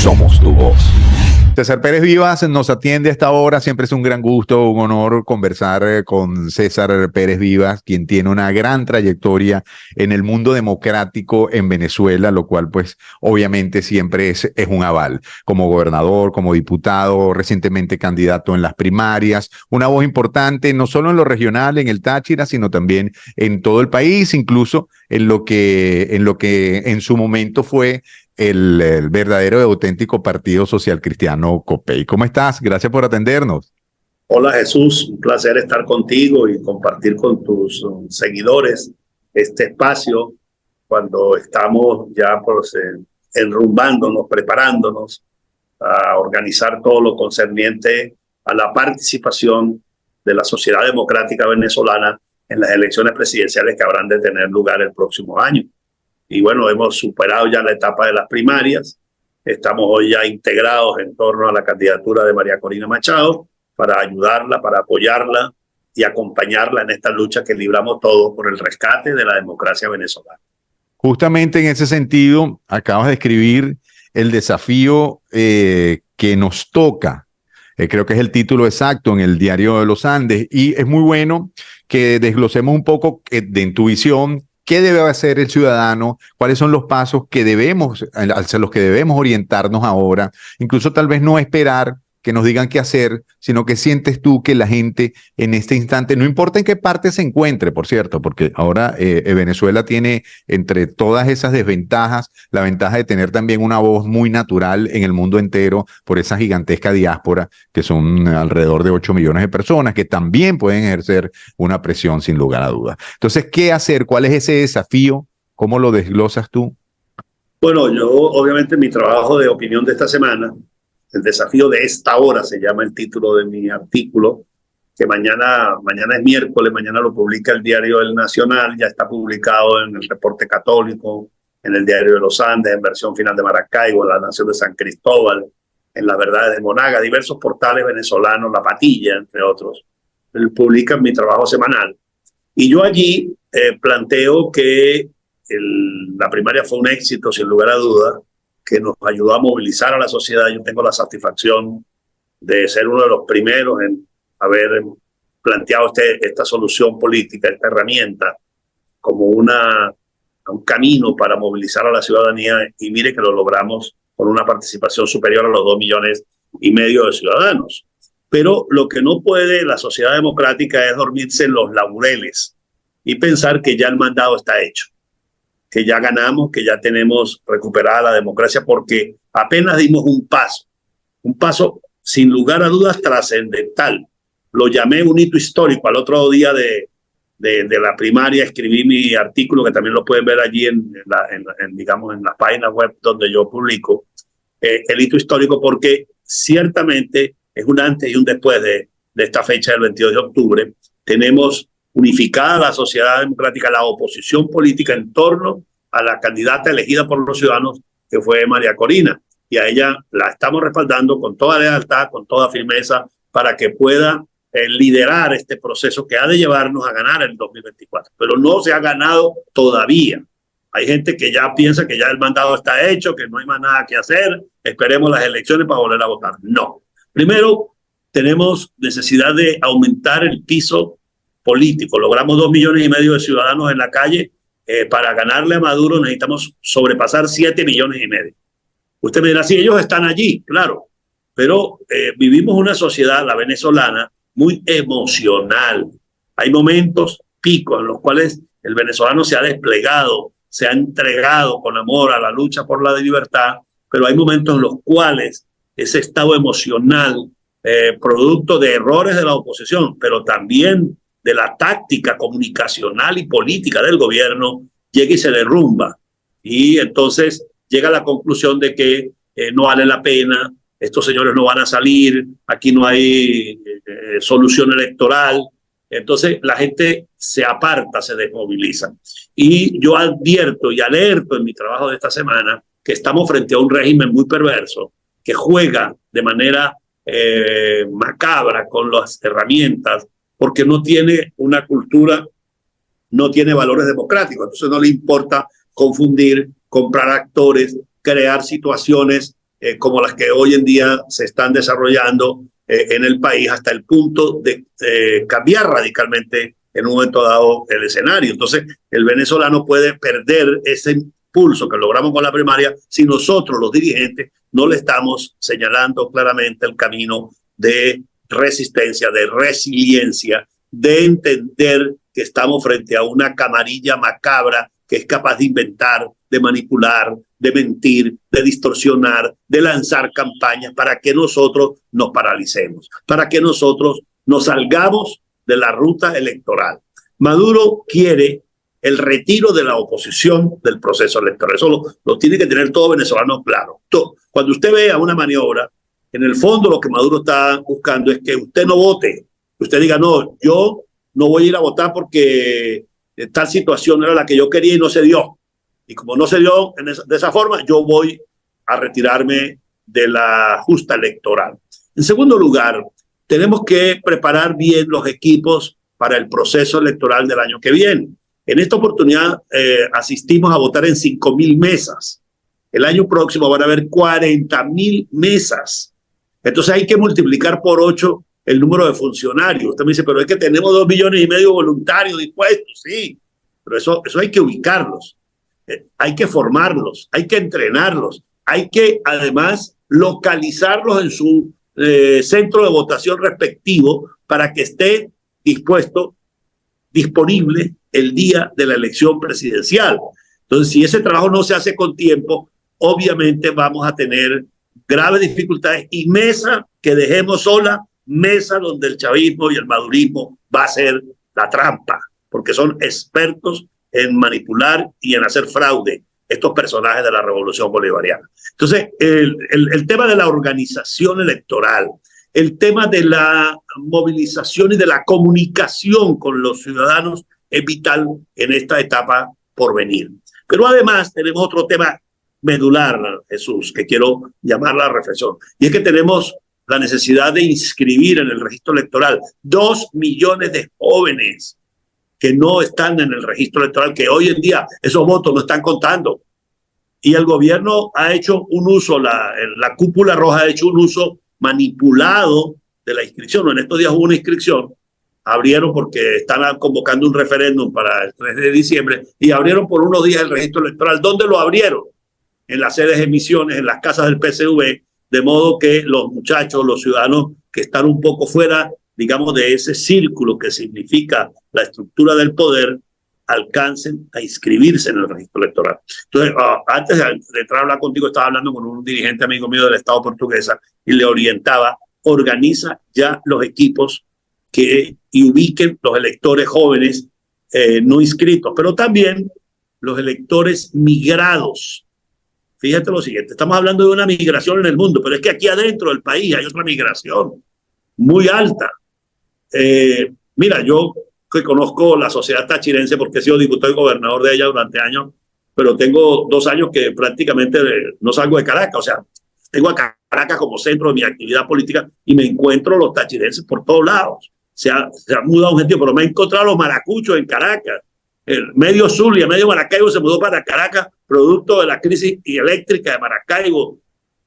Somos tu voz. César Pérez Vivas nos atiende a esta hora. Siempre es un gran gusto, un honor conversar con César Pérez Vivas, quien tiene una gran trayectoria en el mundo democrático en Venezuela, lo cual pues obviamente siempre es un aval. Como gobernador, como diputado, recientemente candidato en las primarias, una voz importante no solo en lo regional, en el Táchira, sino también en todo el país, incluso en lo que en su momento fue el verdadero y auténtico Partido Social Cristiano COPEI. ¿Cómo estás? Gracias por atendernos. Hola Jesús, un placer estar contigo y compartir con tus seguidores este espacio cuando estamos ya enrumbándonos, preparándonos a organizar todo lo concerniente a la participación de la sociedad democrática venezolana en las elecciones presidenciales que habrán de tener lugar el próximo año. Y bueno, hemos superado ya la etapa de las primarias. Estamos hoy ya integrados en torno a la candidatura de María Corina Machado para ayudarla, para apoyarla y acompañarla en esta lucha que libramos todos por el rescate de la democracia venezolana. Justamente en ese sentido, acabas de escribir el desafío que nos toca. Creo que es el título exacto en el Diario de los Andes. Y es muy bueno que desglosemos un poco en tu visión. ¿Qué debe hacer el ciudadano? ¿Cuáles son los pasos hacia los que debemos orientarnos ahora? Incluso tal vez no esperar que nos digan qué hacer, sino que sientes tú que la gente en este instante, no importa en qué parte se encuentre, por cierto, porque ahora Venezuela tiene entre todas esas desventajas, la ventaja de tener también una voz muy natural en el mundo entero por esa gigantesca diáspora, que son alrededor de 8 millones de personas, que también pueden ejercer una presión sin lugar a dudas. Entonces, ¿qué hacer? ¿Cuál es ese desafío? ¿Cómo lo desglosas tú? Bueno, yo obviamente mi trabajo de opinión de esta semana, el desafío de esta hora se llama el título de mi artículo, que mañana es miércoles, mañana lo publica el Diario El Nacional, ya está publicado en el Reporte Católico, en el Diario de los Andes, en versión final de Maracaibo, en La Nación de San Cristóbal, en Las Verdades de Monaga, diversos portales venezolanos, La Patilla, entre otros, publican mi trabajo semanal. Y yo allí planteo que la primaria fue un éxito, sin lugar a dudas, que nos ayudó a movilizar a la sociedad. Yo tengo la satisfacción de ser uno de los primeros en haber planteado esta solución política, esta herramienta, como un camino para movilizar a la ciudadanía, y mire que lo logramos con una participación superior a los 2,5 millones de ciudadanos. Pero lo que no puede la sociedad democrática es dormirse en los laureles y pensar que ya el mandado está hecho, que ya ganamos, que ya tenemos recuperada la democracia, porque apenas dimos un paso sin lugar a dudas trascendental. Lo llamé un hito histórico. Al otro día de la primaria escribí mi artículo, que también lo pueden ver allí en la página web donde yo publico, el hito histórico, porque ciertamente es un antes y un después de esta fecha del 22 de octubre. Tenemos unificada la sociedad democrática, la oposición política en torno a la candidata elegida por los ciudadanos, que fue María Corina. Y a ella la estamos respaldando con toda lealtad, con toda firmeza, para que pueda liderar este proceso que ha de llevarnos a ganar el 2024. Pero no se ha ganado todavía. Hay gente que ya piensa que ya el mandado está hecho, que no hay más nada que hacer, esperemos las elecciones para volver a votar. No. Primero, tenemos necesidad de aumentar el piso político. Logramos 2,5 millones de ciudadanos en la calle. Para ganarle a Maduro necesitamos sobrepasar 7,5 millones. Usted me dirá, sí, ellos están allí, claro, pero vivimos una sociedad, la venezolana, muy emocional. Hay momentos picos en los cuales el venezolano se ha desplegado, se ha entregado con amor a la lucha por la libertad, pero hay momentos en los cuales ese estado emocional, producto de errores de la oposición, pero también de la táctica comunicacional y política del gobierno, llega y se derrumba. Y entonces llega a la conclusión de que no vale la pena, estos señores no van a salir, aquí no hay solución electoral. Entonces la gente se aparta, se desmoviliza. Y yo advierto y alerto en mi trabajo de esta semana que estamos frente a un régimen muy perverso que juega de manera macabra con las herramientas, porque no tiene una cultura, no tiene valores democráticos. Entonces no le importa confundir, comprar actores, crear situaciones como las que hoy en día se están desarrollando en el país, hasta el punto de cambiar radicalmente en un momento dado el escenario. Entonces, el venezolano puede perder ese impulso que logramos con la primaria si nosotros, los dirigentes, no le estamos señalando claramente el camino de resistencia, de resiliencia, de entender que estamos frente a una camarilla macabra que es capaz de inventar, de manipular, de mentir, de distorsionar, de lanzar campañas para que nosotros nos paralicemos, para que nosotros nos salgamos de la ruta electoral. Maduro quiere el retiro de la oposición del proceso electoral. Eso lo tiene que tener todo venezolano claro. Cuando usted vea una maniobra, en el fondo lo que Maduro está buscando es que usted no vote, que usted diga, no, yo no voy a ir a votar porque tal situación era la que yo quería y no se dio. Y como no se dio de esa forma, yo voy a retirarme de la justa electoral. En segundo lugar, tenemos que preparar bien los equipos para el proceso electoral del año que viene. En esta oportunidad asistimos a votar en 5.000 mesas. El año próximo van a haber 40.000 mesas. Entonces hay que multiplicar por 8 el número de funcionarios. Usted me dice, pero es que tenemos 2,5 millones de voluntarios dispuestos. Sí, pero eso hay que ubicarlos. Hay que formarlos, hay que entrenarlos, hay que además localizarlos en su centro de votación respectivo para que esté disponible el día de la elección presidencial. Entonces, si ese trabajo no se hace con tiempo, obviamente vamos a tener graves dificultades y mesa que dejemos sola, mesa donde el chavismo y el madurismo va a ser la trampa, porque son expertos en manipular y en hacer fraude estos personajes de la revolución bolivariana. Entonces, el tema de la organización electoral, el tema de la movilización y de la comunicación con los ciudadanos es vital en esta etapa por venir. Pero además tenemos otro tema medular, Jesús, que quiero llamar la reflexión, y es que tenemos la necesidad de inscribir en el registro electoral 2 millones de jóvenes que no están en el registro electoral, que hoy en día esos votos no están contando. Y el gobierno ha hecho un uso, la cúpula roja ha hecho un uso manipulado de la inscripción. En estos días hubo una inscripción, abrieron porque están convocando un referéndum para el 3 de diciembre y abrieron por unos días el registro electoral. ¿Dónde lo abrieron? En las sedes de emisiones, en las casas del PSV, de modo que los muchachos, los ciudadanos que están un poco fuera, digamos, de ese círculo que significa la estructura del poder, alcancen a inscribirse en el registro electoral. Entonces, antes de entrar a hablar contigo, estaba hablando con un dirigente amigo mío del Estado portuguesa y le orientaba, organiza ya los equipos y ubiquen los electores jóvenes no inscritos, pero también los electores migrados. Fíjate lo siguiente, estamos hablando de una migración en el mundo, pero es que aquí adentro del país hay otra migración muy alta. Mira, yo que conozco la sociedad tachirense porque he sido diputado y gobernador de ella durante años, pero tengo 2 años que prácticamente no salgo de Caracas, o sea, tengo a Caracas como centro de mi actividad política y me encuentro los tachirenses por todos lados. Se ha mudado un gentío, pero me he encontrado los maracuchos en Caracas. El medio Zulia, medio Maracaibo se mudó para Caracas, producto de la crisis eléctrica de Maracaibo,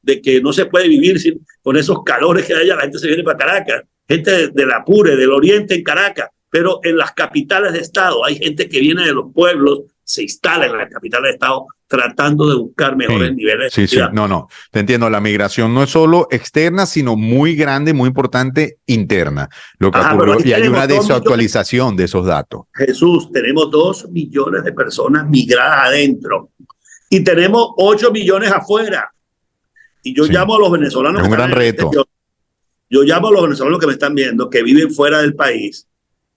de que no se puede vivir con esos calores que hay allá, la gente se viene para Caracas, gente del Apure, del Oriente en Caracas, pero en las capitales de estado hay gente que viene de los pueblos, se instala en las capitales de estado tratando de buscar mejores niveles de vida. No, te entiendo, la migración no es solo externa, sino muy grande, muy importante, interna, lo que ocurrió, y hay una desactualización de esos datos. Jesús, tenemos 2 millones de personas migradas adentro y tenemos 8 millones afuera. Y yo llamo a los venezolanos. Es un gran reto. Yo llamo a los venezolanos que me están viendo, que viven fuera del país,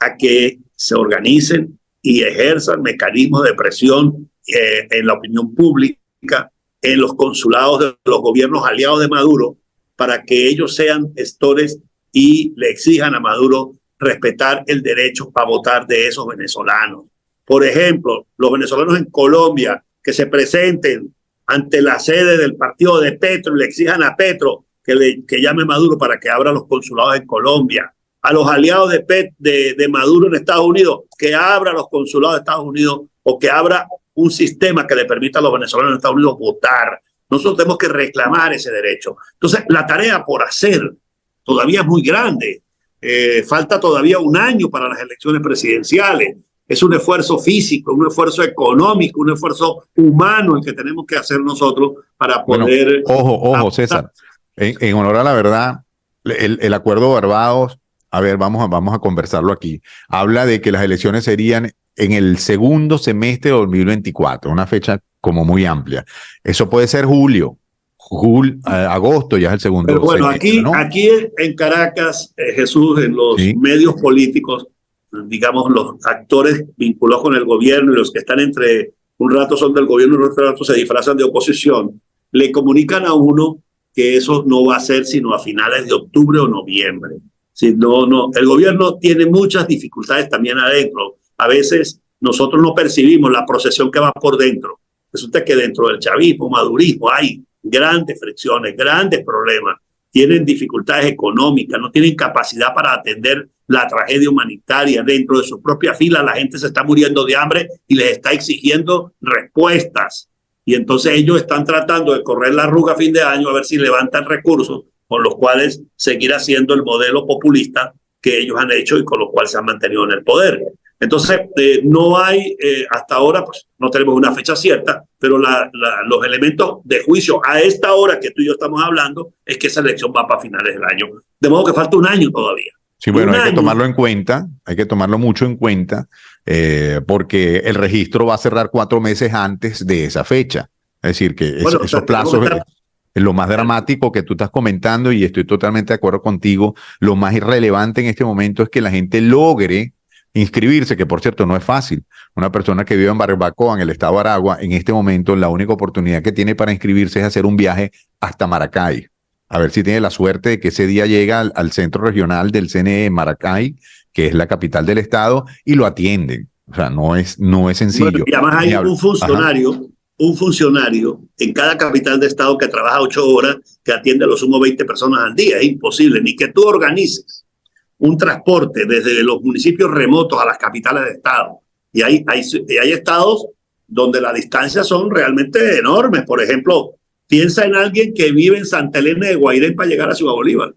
a que se organicen y ejerzan mecanismos de presión en la opinión pública, en los consulados de los gobiernos aliados de Maduro, para que ellos sean gestores y le exijan a Maduro respetar el derecho a votar de esos venezolanos. Por ejemplo, los venezolanos en Colombia que se presenten ante la sede del partido de Petro y le exijan a Petro que llame a Maduro para que abra los consulados en Colombia. A los aliados de Maduro en Estados Unidos, que abra los consulados de Estados Unidos o que abra un sistema que le permita a los venezolanos en Estados Unidos votar. nosotros tenemos que reclamar ese derecho. Entonces, la tarea por hacer todavía es muy grande. Falta todavía un año para las elecciones presidenciales. Es un esfuerzo físico, un esfuerzo económico, un esfuerzo humano el que tenemos que hacer nosotros para poder... Bueno, ojo, César. En honor a la verdad, el acuerdo de Barbados, a ver, vamos a conversarlo aquí. Habla de que las elecciones serían en el segundo semestre de 2024, una fecha como muy amplia. Eso puede ser julio, agosto ya es el segundo Pero bueno, semestre, ¿no? aquí en Caracas, Jesús, en los medios políticos, digamos, los actores vinculados con el gobierno y los que están entre un rato son del gobierno y otro rato se disfrazan de oposición, le comunican a uno que eso no va a ser sino a finales de octubre o noviembre. Si no, el gobierno tiene muchas dificultades también adentro. A veces nosotros no percibimos la procesión que va por dentro. Resulta que dentro del chavismo, madurismo, hay grandes fricciones, grandes problemas. Tienen dificultades económicas, no tienen capacidad para atender la tragedia humanitaria. Dentro de su propia fila la gente se está muriendo de hambre y les está exigiendo respuestas. Y entonces ellos están tratando de correr la arruga a fin de año a ver si levantan recursos con los cuales seguir haciendo el modelo populista que ellos han hecho y con los cuales se han mantenido en el poder. Entonces, no hay, hasta ahora, pues no tenemos una fecha cierta, pero los elementos de juicio a esta hora que tú y yo estamos hablando es que esa elección va para finales del año. De modo que falta un año todavía. Sí, bueno, hay que tomarlo en cuenta, hay que tomarlo mucho en cuenta, porque el registro va a cerrar 4 meses antes de esa fecha. Es decir, que esos plazos... Lo más dramático que tú estás comentando, y estoy totalmente de acuerdo contigo, lo más irrelevante en este momento es que la gente logre inscribirse, que por cierto no es fácil. Una persona que vive en Barbacoa, en el estado de Aragua, en este momento la única oportunidad que tiene para inscribirse es hacer un viaje hasta Maracay. A ver si tiene la suerte de que ese día llega al centro regional del CNE en Maracay, que es la capital del estado, y lo atienden. O sea, no es sencillo. Bueno, y además hay un funcionario en cada capital de estado que trabaja 8 horas, que atiende a lo sumo 20 personas al día. Es imposible, ni que tú organices un transporte desde los municipios remotos a las capitales de estado. Y hay estados donde las distancias son realmente enormes. Por ejemplo, piensa en alguien que vive en Santa Elena de Guairén para llegar a Ciudad Bolívar.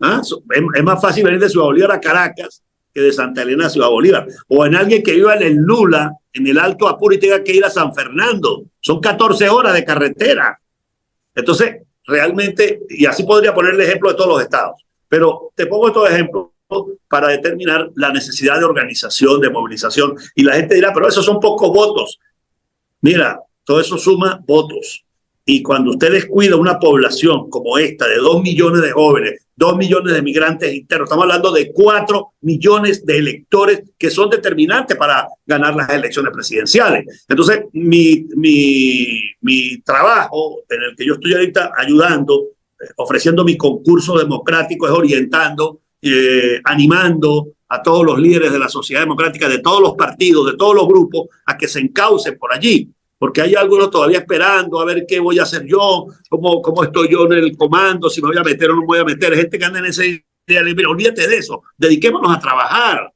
Es más fácil venir de Ciudad Bolívar a Caracas que de Santa Elena a Ciudad Bolívar. O en alguien que viva en el Lula, en el Alto Apure, y tenga que ir a San Fernando. Son 14 horas de carretera. Entonces, realmente, y así podría poner el ejemplo de todos los estados. Pero te pongo estos ejemplos para determinar la necesidad de organización, de movilización. Y la gente dirá, pero esos son pocos votos. Mira, todo eso suma votos. Y cuando usted descuida una población como esta, de 2 millones de jóvenes, 2 millones de migrantes internos, estamos hablando de 4 millones de electores que son determinantes para ganar las elecciones presidenciales. Entonces, mi trabajo, en el que yo estoy ahorita ayudando, ofreciendo mi concurso democrático, es orientando, animando a todos los líderes de la sociedad democrática, de todos los partidos, de todos los grupos, a que se encaucen por allí. Porque hay algunos todavía esperando a ver qué voy a hacer yo, cómo estoy yo en el comando, si me voy a meter o no me voy a meter. Gente que anda en ese idea, mira, olvídate de eso, dediquémonos a trabajar,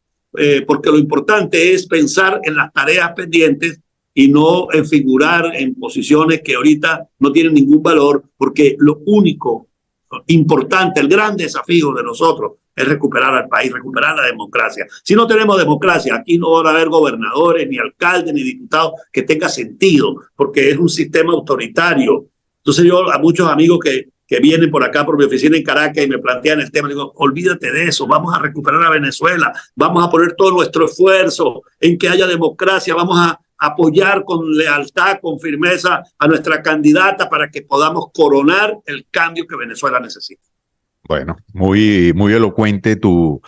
porque lo importante es pensar en las tareas pendientes y no en figurar en posiciones que ahorita no tienen ningún valor, porque lo único importante, el gran desafío de nosotros es recuperar al país, recuperar la democracia. Si no tenemos democracia, aquí no van a haber gobernadores, ni alcaldes, ni diputados que tenga sentido, porque es un sistema autoritario. Entonces yo a muchos amigos que vienen por acá, por mi oficina en Caracas, y me plantean el tema, digo, olvídate de eso, vamos a recuperar a Venezuela, vamos a poner todo nuestro esfuerzo en que haya democracia, vamos a apoyar con lealtad, con firmeza a nuestra candidata para que podamos coronar el cambio que Venezuela necesita. Bueno, muy elocuente tu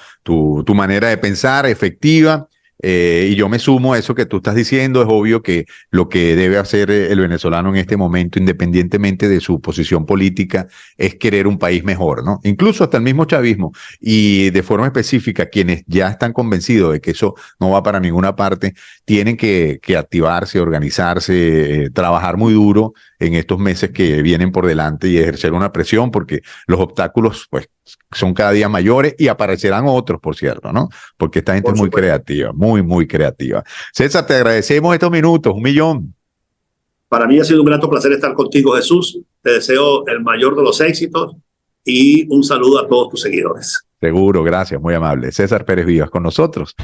manera de pensar, efectiva, y yo me sumo a eso que tú estás diciendo. Es obvio que lo que debe hacer el venezolano en este momento, independientemente de su posición política, es querer un país mejor, ¿no? Incluso hasta el mismo chavismo, y de forma específica, quienes ya están convencidos de que eso no va para ninguna parte, tienen que activarse, organizarse, trabajar muy duro en estos meses que vienen por delante y ejercer una presión, porque los obstáculos pues son cada día mayores y aparecerán otros, por cierto, ¿no? Porque esta gente es muy creativa, muy creativa. César, te agradecemos estos minutos, 1 millón. Para mí ha sido un grato placer estar contigo, Jesús. Te deseo el mayor de los éxitos y un saludo a todos tus seguidores. Seguro, gracias, muy amable. César Pérez Vivas con nosotros.